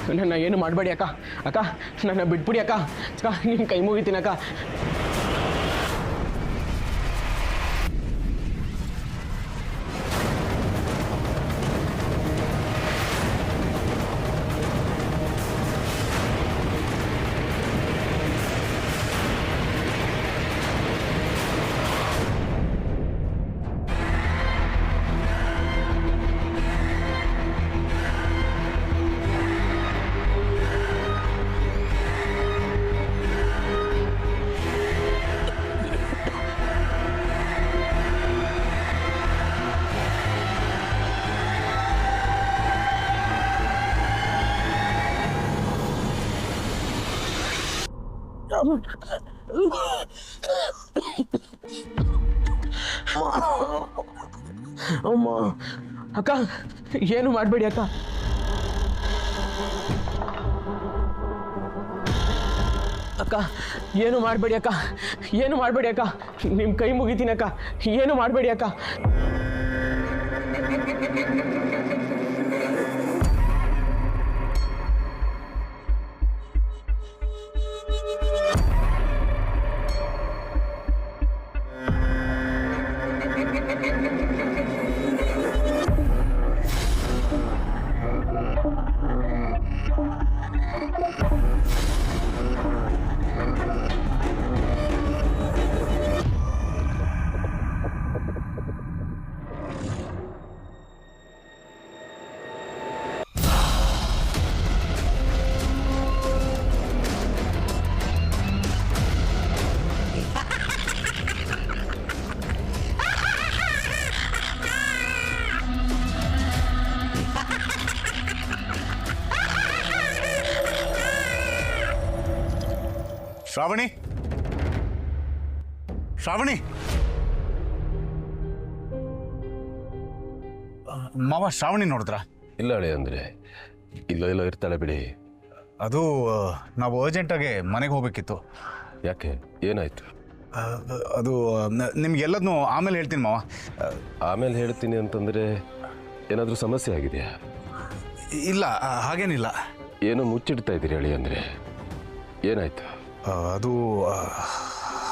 ನನ್ನ ಏನು ಮಾಡಬೇಡಿ ಅಕ್ಕ. ಅಕ್ಕ ನನ್ನ ಬಿಟ್ಬಿಡಿ ಅಕ್ಕ. ಅಕ್ಕ ನಿಮ್ಮ ಕೈ ಮುಗಿತೀನಿ ಅಕ್ಕ. ಅಮ್ಮ ಅಕ್ಕ ಏನು ಮಾಡಬೇಡಿ ಅಕ್ಕ. ಅಕ್ಕ ಏನು ಮಾಡಬೇಡಿ ಅಕ್ಕ. ಏನು ಮಾಡಬೇಡಿ ಅಕ್ಕ. ನಿಮ್ಮ ಕೈ ಮುಗಿತೀನಿ ಅಕ್ಕ. ಏನು ಮಾಡಬೇಡಿ ಅಕ್ಕ. ಶ್ರಾವಣಿ, ಶ್ರಾವಣಿ, ಮಾವ ಶ್ರಾವಣಿ ನೋಡಿದ್ರಾ? ಇಲ್ಲ ಅಳಿ ಅಂದರೆ ಇಲ್ಲೋ ಇರ್ತಾಳೆ ಬಿಡಿ. ಅದು ನಾವು ಅರ್ಜೆಂಟಾಗಿ ಮನೆಗೆ ಹೋಗ್ಬೇಕಿತ್ತು. ಯಾಕೆ, ಏನಾಯ್ತು? ಅದು ನಿಮ್ಗೆಲ್ಲದನ್ನೂ ಆಮೇಲೆ ಹೇಳ್ತೀನಿ ಮಾವ. ಆಮೇಲೆ ಹೇಳ್ತೀನಿ ಅಂತಂದರೆ ಏನಾದರೂ ಸಮಸ್ಯೆ ಆಗಿದೆಯಾ? ಇಲ್ಲ, ಹಾಗೇನಿಲ್ಲ. ಏನೋ ಮುಚ್ಚಿಡ್ತಾ ಇದ್ದೀರಿ ಅಳಿ ಅಂದರೆ, ಏನಾಯ್ತು? ಅದು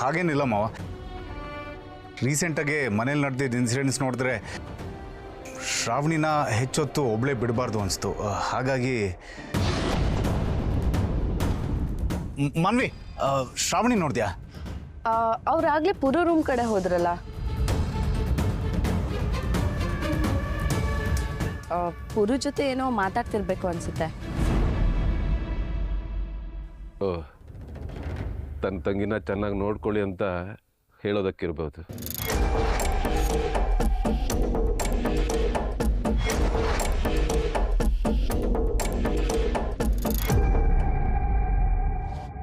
ಹಾಗೇನಿಲ್ಲ ಮಾವ. ರೀಸೆಂಟಾಗಿ ಮನೇಲಿ ನಡೆದಿದ್ದ ಇನ್ಸಿಡೆಂಟ್ಸ್ ನೋಡಿದ್ರೆ ಶ್ರಾವಣಿನ ಹೆಚ್ಚೊತ್ತು ಒಬ್ಬಳೇ ಬಿಡಬಾರ್ದು ಅನಿಸ್ತು. ಹಾಗಾಗಿ ಮನ್ವಿ, ಶ್ರಾವಣಿ ನೋಡಿದ್ಯಾ? ಅವ್ರಾಗಲೇ ಪುರು ರೂಮ್ ಕಡೆ ಹೋದ್ರಲ್ಲ. ಪುರು ಜೊತೆ ಏನೋ ಮಾತಾಡ್ತಿರ್ಬೇಕು ಅನ್ಸುತ್ತೆ. ಓ, ತನ್ನ ತಂಗಿನ ಚೆನ್ನಾಗಿ ನೋಡ್ಕೊಳ್ಳಿ ಅಂತ ಹೇಳೋದಕ್ಕಿರ್ಬೋದು.